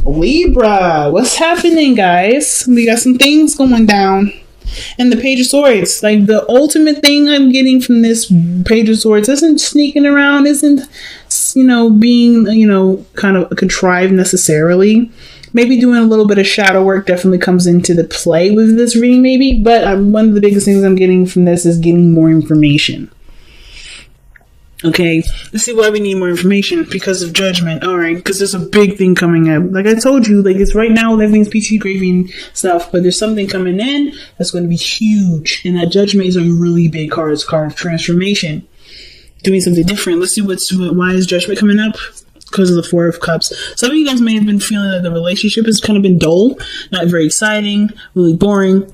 Libra, what's happening, guys? We got some things going down. And the Page of Swords, like the ultimate thing I'm getting from this Page of Swords isn't sneaking around, isn't, being, kind of contrived necessarily. Maybe doing a little bit of shadow work definitely comes into the play with this reading, maybe. But one of the biggest things I'm getting from this is getting more information. Okay, let's see why we need more information. Because of Judgment. All right, because there's a big thing coming up. Like I told you, like it's right now everything's peachy gravy and stuff, but there's something coming in that's going to be huge, and that Judgment is a really big card. It's a card of transformation, doing something different. Let's see why is Judgment coming up. Because of the Four of Cups. Some of you guys may have been feeling that the relationship has kind of been dull, not very exciting, really boring.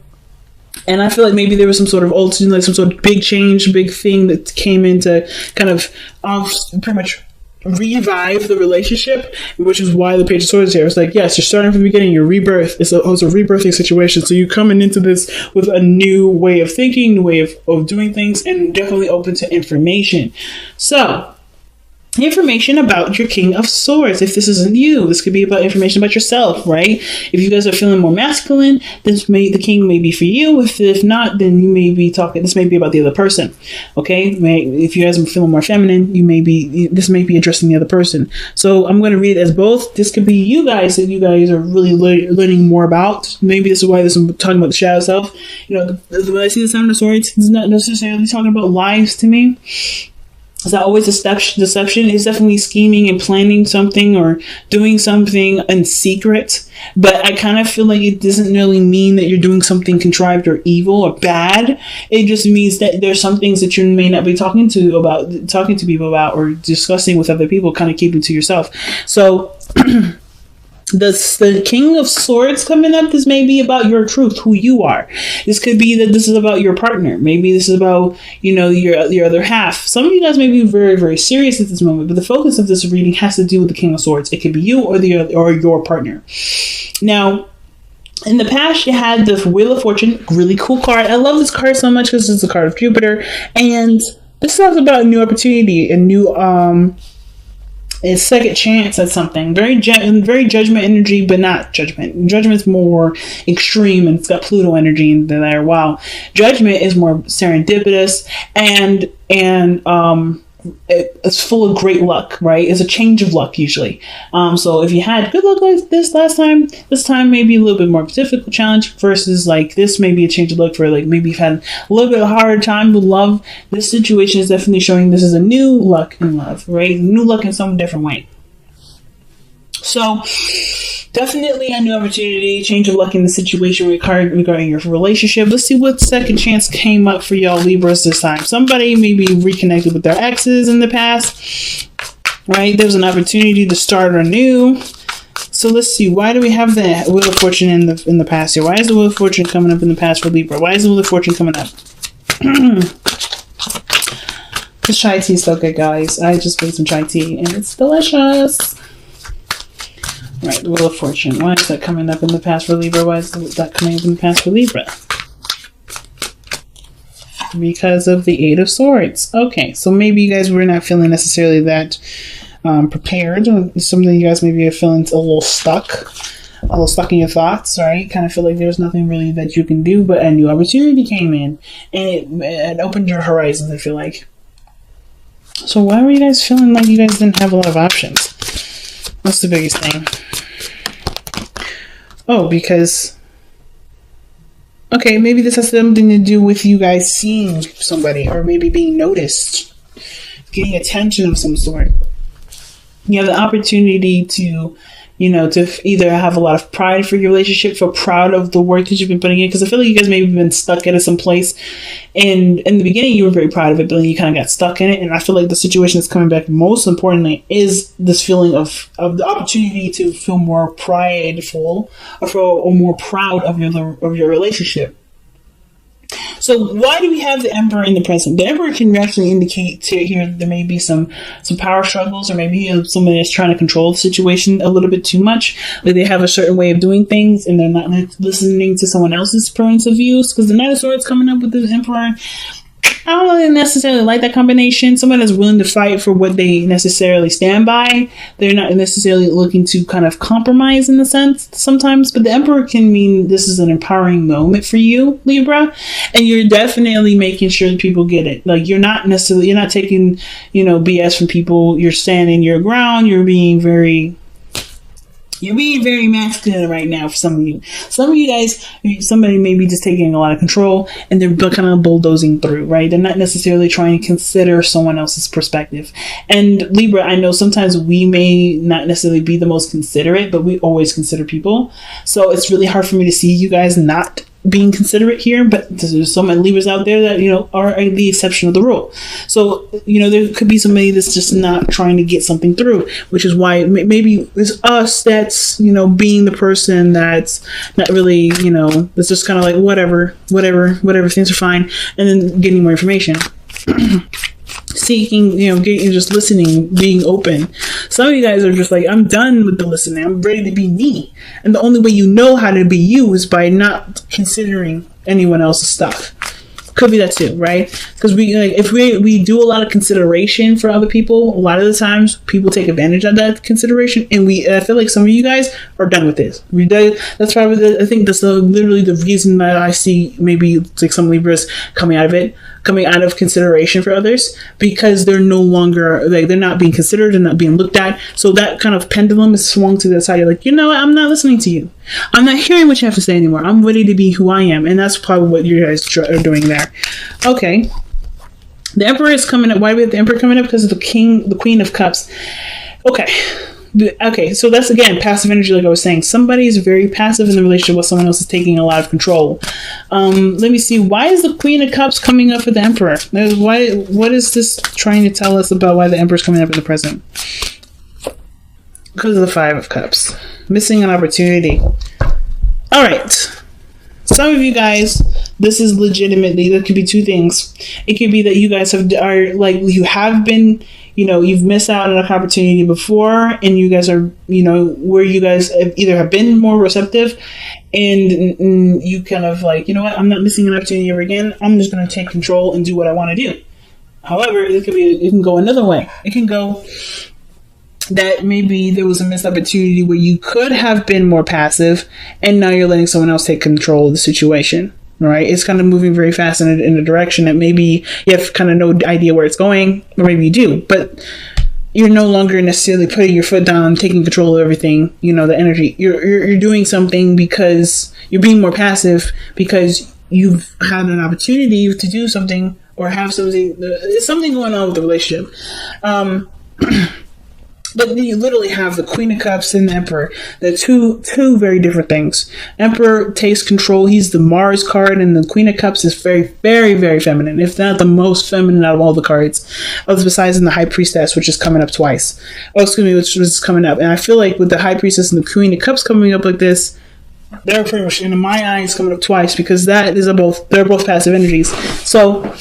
And I feel like maybe there was some sort of like some sort of big change, big thing that came in to kind of pretty much revive the relationship, which is why the Page of Swords here. It's like, yes, you're starting from the beginning, your rebirth. It's a rebirthing situation. So you're coming into this with a new way of thinking, new way of doing things, and definitely open to information. So, information about your King of Swords. If this isn't you, this could be about information about yourself, right? If you guys are feeling more masculine, the King may be for you. If not, then you may be talking. This may be about the other person. Okay, if you guys are feeling more feminine, this may be addressing the other person. So I'm going to read it as both. This could be you guys that you guys are really learning more about. Maybe this is why I'm talking about the shadow self. When I see the Seven of Swords, it's not necessarily talking about lies to me. Is that always deception? Is definitely scheming and planning something or doing something in secret. But I kind of feel like it doesn't really mean that you're doing something contrived or evil or bad. It just means that there's some things that you may not be talking to people about or discussing with other people, kind of keeping to yourself. So the King of Swords coming up, this may be about your truth, who you are. This could be that this is about your partner. Maybe this is about, your other half. Some of you guys may be very, very serious at this moment, but the focus of this reading has to do with the King of Swords. It could be you or your partner. Now, in the past, you had the Wheel of Fortune, really cool card. I love this card so much because it's a card of Jupiter, and this talks about a new opportunity, a new a second chance at something. Very Judgment energy, but not Judgment. Judgment's more extreme, and it's got Pluto energy in there. Wow, Judgment is more serendipitous and it's full of great luck, right? It's a change of luck usually. So if you had good luck like this last time, this time maybe a little bit more difficult challenge versus like this may be a change of luck for like maybe you've had a little bit harder time with love. This situation is definitely showing this is a new luck in love, right? New luck in some different way. So definitely a new opportunity, change of luck in the situation regarding your relationship. Let's see what second chance came up for y'all Libras this time. Somebody maybe reconnected with their exes in the past, right? There's an opportunity to start anew. So let's see. Why do we have the Wheel of Fortune in the past here? Why is the Wheel of Fortune coming up in the past for Libra? Why is the Wheel of Fortune coming up? This chai tea is so good, guys. I just made some chai tea and it's delicious. Right, the Wheel of Fortune. Why is that coming up in the past for Libra? Why is that coming up in the past for Libra? Because of the Eight of Swords. Okay, so maybe you guys were not feeling necessarily that prepared. Something you guys maybe are feeling a little stuck in your thoughts, right? Kind of feel like there's nothing really that you can do, but a new opportunity came in and it opened your horizons, I feel like. So why were you guys feeling like you guys didn't have a lot of options? What's the biggest thing? Oh, because... Okay, maybe this has something to do with you guys seeing somebody or maybe being noticed. Getting attention of some sort. You have the opportunity to, to either have a lot of pride for your relationship, feel proud of the work that you've been putting in. Because I feel like you guys may have been stuck at some place. And in the beginning, you were very proud of it, but then you kind of got stuck in it. And I feel like the situation that's coming back most importantly is this feeling of the opportunity to feel more prideful or more proud of your relationship. So why do we have the Emperor in the present? The Emperor can actually indicate here there may be some power struggles, or maybe somebody that's trying to control the situation a little bit too much. Like they have a certain way of doing things and they're not listening to someone else's points of views. Because the Knight of Swords coming up with the Emperor, I don't really necessarily like that combination. Someone that's willing to fight for what they necessarily stand by. They're not necessarily looking to kind of compromise in the sense sometimes, but the Emperor can mean this is an empowering moment for you, Libra, and you're definitely making sure that people get it. Like, you're not taking, BS from people. You're standing your ground. You're being very masculine right now for some of you. Some of you guys, somebody may be just taking a lot of control and they're kind of bulldozing through, right? They're not necessarily trying to consider someone else's perspective. And Libra, I know sometimes we may not necessarily be the most considerate, but we always consider people. So it's really hard for me to see you guys not being considerate here, but there's some Libras out there that are the exception of the rule. So there could be somebody that's just not trying to get something through, which is why maybe it's us that's being the person that's not really that's just kind of like whatever things are fine, and then getting more information. Seeking, getting, just listening, being open. Some of you guys are just like, I'm done with the listening. I'm ready to be me. And the only way you know how to be you is by not considering anyone else's stuff. Could be that too, right? Because if we do a lot of consideration for other people, a lot of the times people take advantage of that consideration, and I feel like some of you guys are done with this. That's probably I think that's literally the reason that I see maybe like some Libras coming out of consideration for others, because they're no longer they're not being considered and not being looked at. So that kind of pendulum is swung to the side. You're like, what? I'm not listening to you. I'm not hearing what you have to say anymore. I'm ready to be who I am. And that's probably what you guys are doing there. Okay. The Emperor is coming up. Why do we have the Emperor coming up? Because of the Queen of Cups. Okay, so that's, again, passive energy, like I was saying. Somebody is very passive in the relationship while someone else is taking a lot of control. Let me see. Why is the Queen of Cups coming up for the Emperor? What is this trying to tell us about why the Emperor is coming up in the present? Because of the Five of Cups. Missing an opportunity. All right. Some of you guys, this is legitimately, there could be two things. It could be that you guys you've missed out on an opportunity before, and you guys are, where you guys either have been more receptive, and you kind of like, I'm not missing an opportunity ever again. I'm just going to take control and do what I want to do. However, it can go another way. It can go that maybe there was a missed opportunity where you could have been more passive, and now you're letting someone else take control of the situation. Right? It's kind of moving very fast in a direction that maybe you have kind of no idea where it's going, or maybe you do, but you're no longer necessarily putting your foot down, taking control of everything. The energy. You're doing something because you're being more passive because you've had an opportunity to do something or have something. There's something going on with the relationship. But then you literally have the Queen of Cups and the Emperor. They're two very different things. Emperor takes control. He's the Mars card, and the Queen of Cups is very, very, very feminine. If not the most feminine out of all the cards. Besides the High Priestess, which is coming up twice. Which is coming up. And I feel like with the High Priestess and the Queen of Cups coming up like this, they're pretty much, in my eyes, coming up twice, because they're both passive energies. So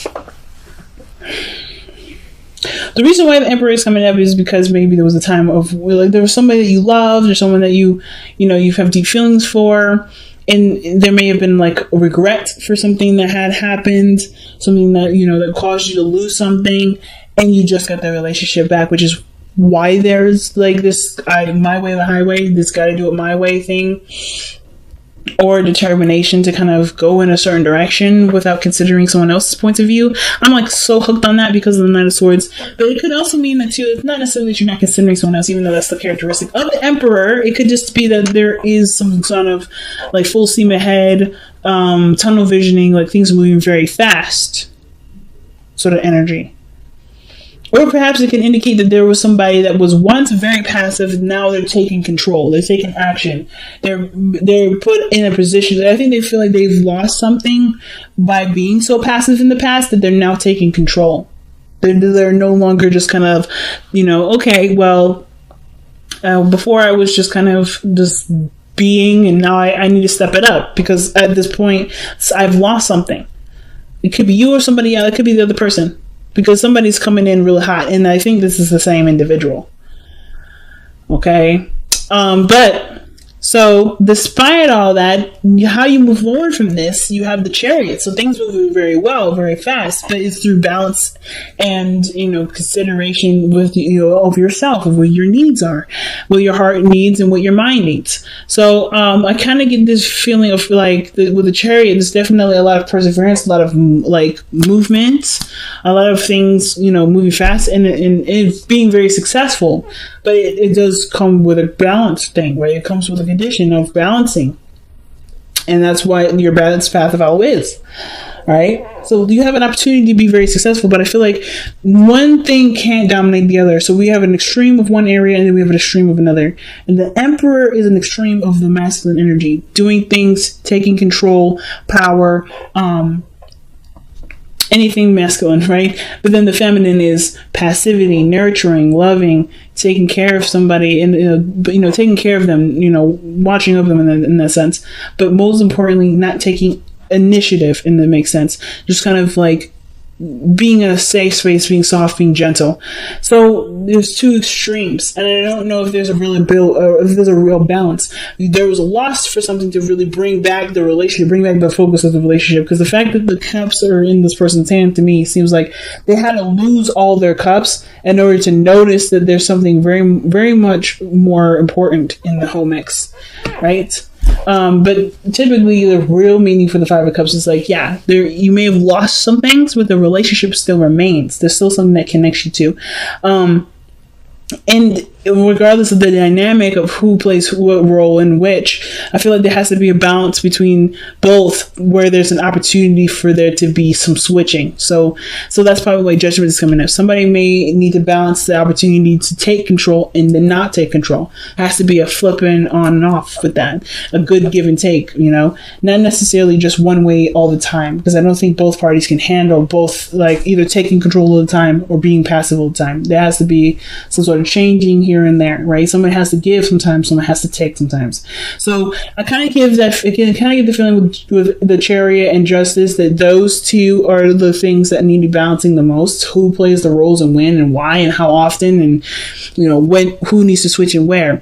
the reason why the Emperor is coming up is because maybe there was a time of there was somebody that you loved, or someone that you have deep feelings for, and there may have been like a regret for something that had happened, something that that caused you to lose something, and you just got the relationship back, which is why there's like this my way or the highway, this gotta do it my way thing, or determination to kind of go in a certain direction without considering someone else's point of view. I'm like so hooked on that because of the Knight of Swords. But it could also mean that too, it's not necessarily that you're not considering someone else, even though that's the characteristic of the Emperor. It could just be that there is some sort of like full steam ahead, tunnel visioning, like things moving very fast sort of energy. Or perhaps it can indicate that there was somebody that was once very passive, now they're taking control, they're taking action, they're put in a position. I think they feel like they've lost something by being so passive in the past, that they're now taking control. They're no longer just kind of, okay, well, before I was just kind of just being, and now I need to step it up, because at this point I've lost something. It could be you or somebody else, it could be the other person. Because somebody's coming in really hot, and I think this is the same individual. Okay, but So despite all that, how you move forward from this, you have the Chariot. So things move very well, very fast, but it's through balance and, consideration with, of yourself, of what your needs are, what your heart needs and what your mind needs. So I kind of get this feeling of like with the Chariot, there's definitely a lot of perseverance, a lot of like movement, a lot of things, moving fast and being very successful. But it does come with a balance thing, right? It comes with a condition of balancing. And that's why your balanced path of all is. Right? So you have an opportunity to be very successful, but I feel like one thing can't dominate the other. So we have an extreme of one area and then we have an extreme of another. And the Emperor is an extreme of the masculine energy. Doing things, taking control, power, anything masculine, right? But then the feminine is passivity, nurturing, loving, taking care of somebody, and taking care of them, watching over them in that sense. But most importantly, not taking initiative, and that makes sense. Just kind of like being in a safe space, being soft, being gentle. So there's two extremes, and I don't know if there's a real balance. There was a loss for something to really bring back the relationship, bring back the focus of the relationship, because the fact that the cups are in this person's hand, to me, seems like they had to lose all their cups in order to notice that there's something very, very much more important in the whole mix, right? But typically the real meaning for the Five of Cups is like, you may have lost some things, but the relationship still remains. There's still something that connects you to. And regardless of the dynamic of who plays what role in which, I feel like there has to be a balance between both, where there's an opportunity for there to be some switching. So that's probably why Judgment is coming up. Somebody may need to balance the opportunity to take control and then not take control. It has to be a flipping on and off with that. A good give and take, not necessarily just one way all the time, because I don't think both parties can handle both, like either taking control all the time or being passive all the time. There has to be some sort of changing here and there, right? Someone has to give sometimes, someone has to take sometimes. So I kind of get the feeling with the Chariot and Justice that those two are the things that need to be balancing the most. Who plays the roles and when and why and how often, and who needs to switch and where.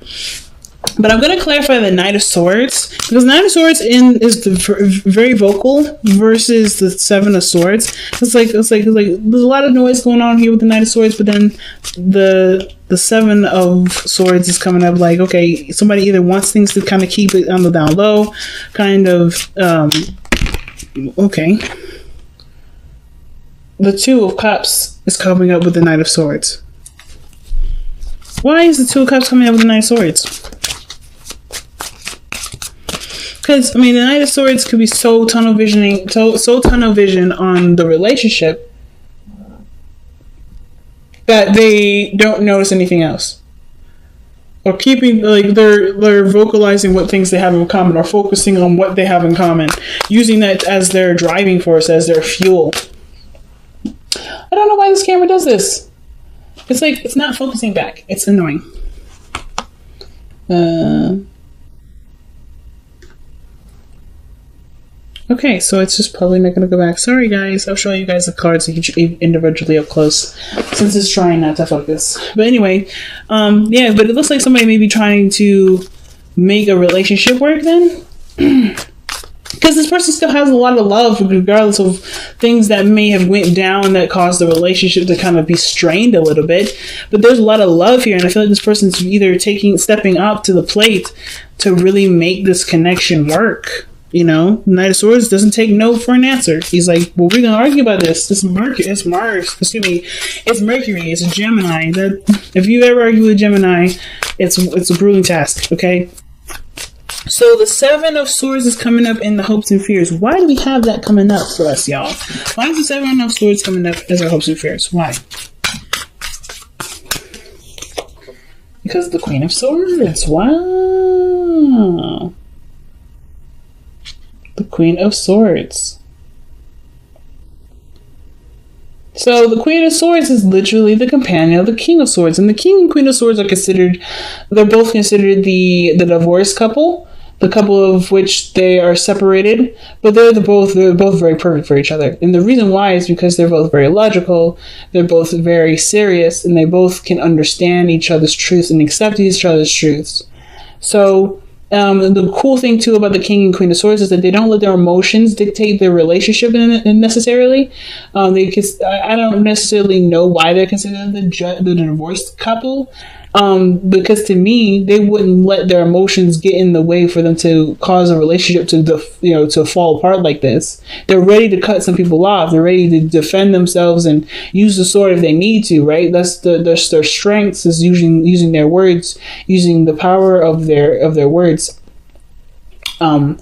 But I'm going to clarify the Knight of Swords, because Knight of Swords is very vocal versus the Seven of Swords. It's like there's a lot of noise going on here with the Knight of Swords, but then the Seven of Swords is coming up like, okay, somebody either wants things to kind of keep it on the down low, kind of, okay. The Two of Cups is coming up with the Knight of Swords. Why is the Two of Cups coming up with the Knight of Swords? Because, the Knight of Swords could be so tunnel vision on the relationship that they don't notice anything else. Or keeping, they're vocalizing what things they have in common, or focusing on what they have in common, using that as their driving force, as their fuel. I don't know why this camera does this. It's like, it's not focusing back. It's annoying. Okay, so it's just probably not going to go back. Sorry, guys. I'll show you guys the cards individually up close, since it's trying not to focus. But anyway, but it looks like somebody may be trying to make a relationship work then. Because this person still has a lot of love, regardless of things that may have went down that caused the relationship to kind of be strained a little bit. But there's a lot of love here, and I feel like this person's either stepping up to the plate to really make this connection work. Knight of Swords doesn't take no for an answer. He's like, well, we're gonna argue about this. It's Mercury. It's Mercury. It's a Gemini. That if you ever argue with a Gemini, it's a grueling task. Okay. So the Seven of Swords is coming up in the hopes and fears. Why do we have that coming up for us, y'all? Why is the Seven of Swords coming up as our hopes and fears? Why? Because of the Queen of Swords. Wow. The Queen of Swords. So the Queen of Swords is literally the companion of the King of Swords. And the King and Queen of Swords they're both considered the divorced couple. The couple of which they are separated. But they're both very perfect for each other. And the reason why is because they're both very logical. They're both very serious. And they both can understand each other's truths and accept each other's truths. So The cool thing too about the King and Queen of Swords is that they don't let their emotions dictate their relationship necessarily. I don't necessarily know why they're considered the divorced couple. Because to me, they wouldn't let their emotions get in the way for them to cause a relationship to fall apart like this. They're ready to cut some people off. They're ready to defend themselves and use the sword if they need to. Right? That's their strengths is using their words, using the power of their words. And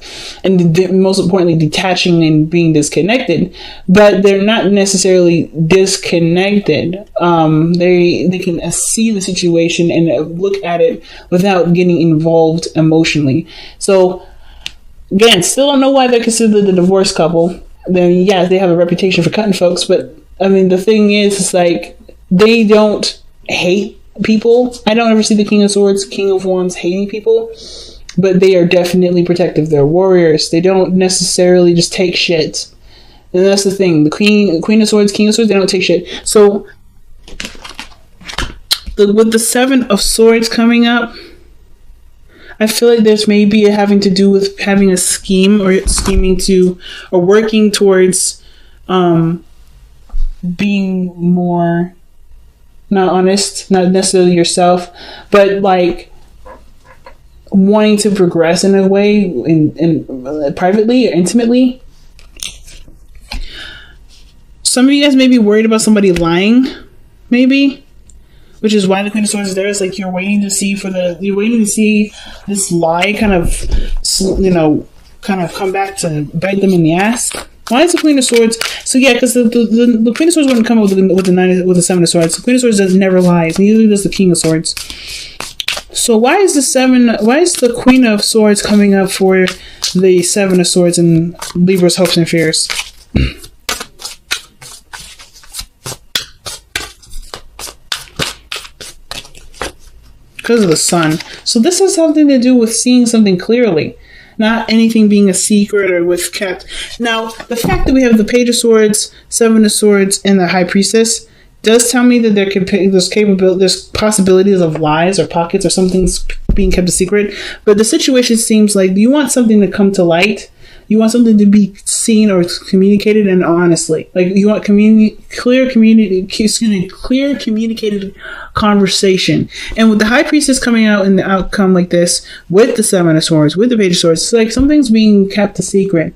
most importantly, detaching and being disconnected, but they're not necessarily disconnected. They can see the situation and look at it without getting involved emotionally. So again, still don't know why they're considered the divorced couple. Then yeah, they have a reputation for cutting folks, but I mean the thing is, it's like they don't hate people. I don't ever see the King of Swords, King of Wands hating people. But they are definitely protective. They're warriors. They don't necessarily just take shit. And that's the thing. The Queen of Swords, King of Swords, they don't take shit. So, with the Seven of Swords coming up, I feel like there's maybe having to do with having a scheme or scheming to, or working towards being more, not honest, not necessarily yourself, but like, wanting to progress in a way in privately or intimately. Some of you guys may be worried about somebody lying, maybe, which is why the Queen of Swords is there. It's like you're waiting to see this lie kind of come back to bite them in the ass. Why is the Queen of Swords? So yeah, because the Queen of Swords wouldn't come up with the Seven of Swords. The Queen of Swords never lies. Neither does the King of Swords. So why is the Queen of Swords coming up for the Seven of Swords in Libra's hopes and fears? Because of the Sun. So this has something to do with seeing something clearly. Not anything being a secret or with kept. Now, the fact that we have the Page of Swords, Seven of Swords, and the High Priestess does tell me that there's possibilities of lies or pockets or something's being kept a secret. But the situation seems like you want something to come to light. You want something to be seen or communicated, and honestly, like you want clear communicated conversation. And with the High Priestess coming out in the outcome like this, with the Seven of Swords, with the Page of Swords, it's like something's being kept a secret.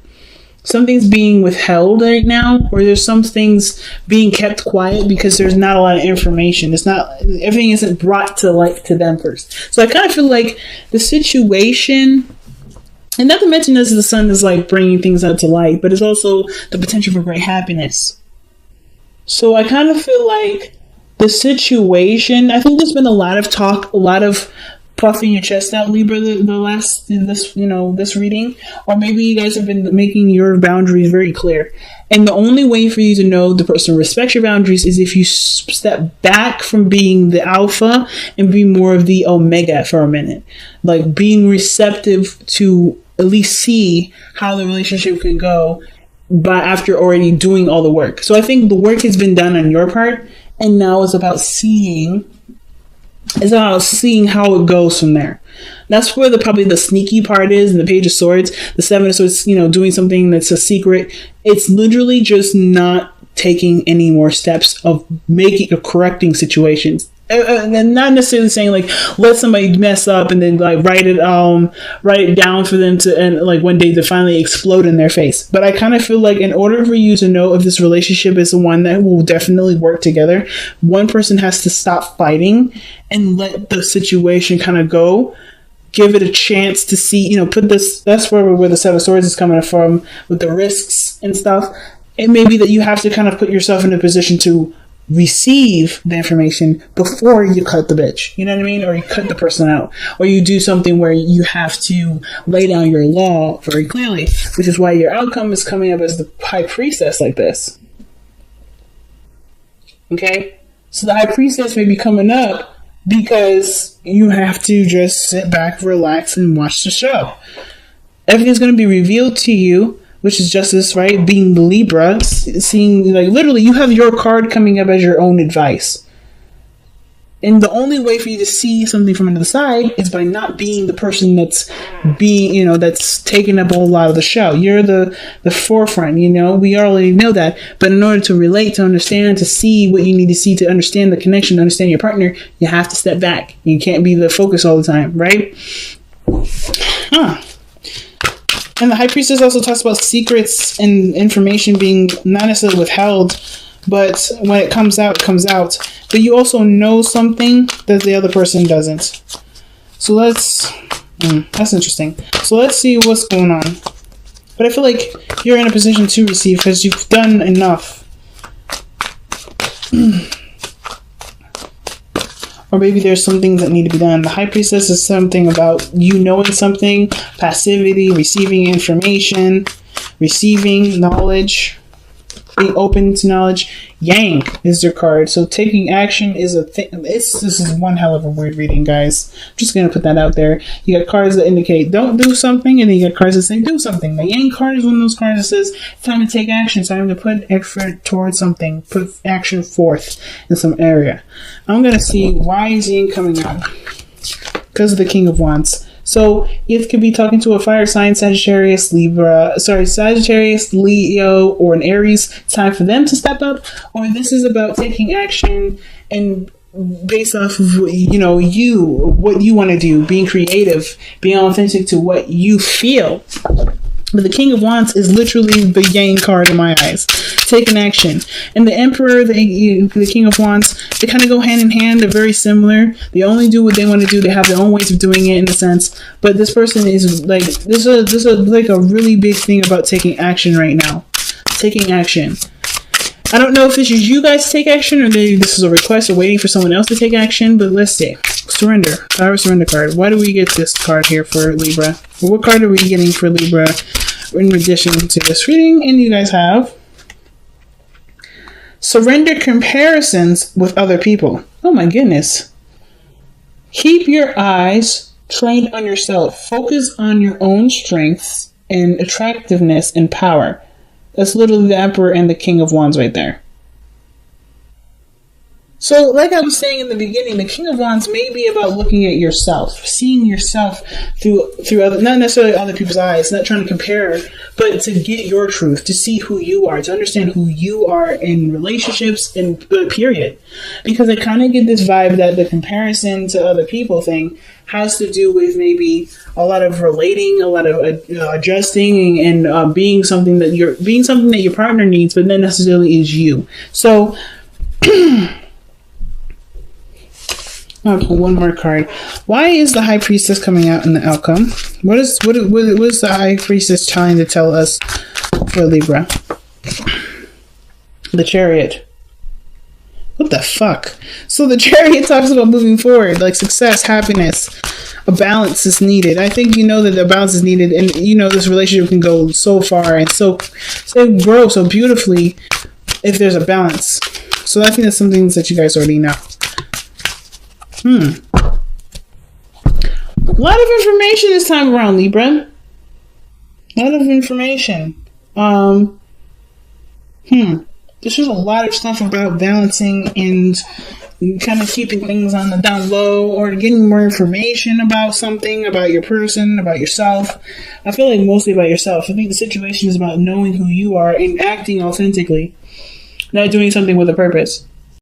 Something's being withheld right now, or there's some things being kept quiet because there's not a lot of information. Everything isn't brought to light to them first. So I kind of feel like the situation, and not to mention this, the Sun is like bringing things out to light, but it's also the potential for great happiness. So I kind of feel like the situation, I think there's been a lot of talk, a lot of puffing your chest out, Libra, this reading, or maybe you guys have been making your boundaries very clear. And the only way for you to know the person respects your boundaries is if you step back from being the alpha and be more of the omega for a minute, like being receptive to at least see how the relationship can go, but after already doing all the work. So I think the work has been done on your part, and now it's about seeing how it goes from there. That's where probably the sneaky part is in the Page of Swords. The Seven of Swords, doing something that's a secret. It's literally just not taking any more steps of making or correcting situations. And not necessarily saying like let somebody mess up and then like write it down for them to, and like one day to finally explode in their face. But I kind of feel like in order for you to know if this relationship is the one that will definitely work together, one person has to stop fighting and let the situation kind of go. Give it a chance to see, that's where the Seven of Swords is coming from with the risks and stuff. It may be that you have to kind of put yourself in a position to receive the information before you cut the bitch. You know what I mean? Or you cut the person out. Or you do something where you have to lay down your law very clearly, which is why your outcome is coming up as the High Priestess like this. Okay? So the High Priestess may be coming up because you have to just sit back, relax, and watch the show. Everything's going to be revealed to you, which is justice, right? Being the Libra, seeing, like, literally, you have your card coming up as your own advice. And the only way for you to see something from another side is by not being the person that's that's taking up a whole lot of the show. You're the forefront, we already know that. But in order to relate, to understand, to see what you need to see, to understand the connection, to understand your partner, you have to step back. You can't be the focus all the time, right? And the High Priestess also talks about secrets and information being not necessarily withheld, but when it comes out, it comes out. But you also know something that the other person doesn't. So that's interesting. So let's see what's going on. But I feel like you're in a position to receive because you've done enough. Or maybe there's some things that need to be done. The High Priestess is something about you knowing something, passivity, receiving information, receiving knowledge, being open to knowledge. Yang is their card. So taking action is a thing. This is one hell of a weird reading, guys. I'm just going to put that out there. You got cards that indicate don't do something, and then you got cards that say do something. The Yang card is one of those cards that says time to take action, time to put effort towards something, put action forth in some area. I'm going to see why is Yang coming out. Because of the King of Wands. So it could be talking to a fire sign, Sagittarius, Leo, or an Aries. It's time for them to step up. Or this is about taking action and based off of, what you want to do, being creative, being authentic to what you feel. But the King of Wands is literally the Yang card in my eyes. Taking action. And the Emperor, the King of Wands, they kind of go hand in hand. They're very similar. They only do what they want to do. They have their own ways of doing it in a sense. But this person is like, this is like a really big thing about taking action right now. Taking action. I don't know if this is you guys to take action or this is a request or waiting for someone else to take action, but let's see. Surrender. Power surrender card. Why do we get this card here for Libra? Well, what card are we getting for Libra in addition to this reading? And you guys have surrender comparisons with other people. Oh my goodness. Keep your eyes trained on yourself. Focus on your own strengths and attractiveness and power. That's literally the Emperor and the King of Wands right there. So, like I was saying in the beginning, the King of Wands may be about looking at yourself, seeing yourself through other, not necessarily other people's eyes, not trying to compare, but to get your truth, to see who you are, to understand who you are in relationships, and period. Because I kind of get this vibe that the comparison to other people thing has to do with maybe a lot of relating, a lot of adjusting, and being something that your partner needs, but not necessarily is you. So. I'll pull one more card. Why is the High Priestess coming out in the outcome? What is the High Priestess trying to tell us for Libra? The Chariot. What the fuck? So the Chariot talks about moving forward, like success, happiness. A balance is needed. I think you know that the balance is needed, and this relationship can go so far and so grow so beautifully if there's a balance. So I think that's some things that you guys already know. A lot of information this time around, Libra. A lot of information. There's just a lot of stuff about balancing and kind of keeping things on the down low, or getting more information about something, about your person, about yourself. I feel like mostly about yourself. I think the situation is about knowing who you are and acting authentically, not doing something with a purpose.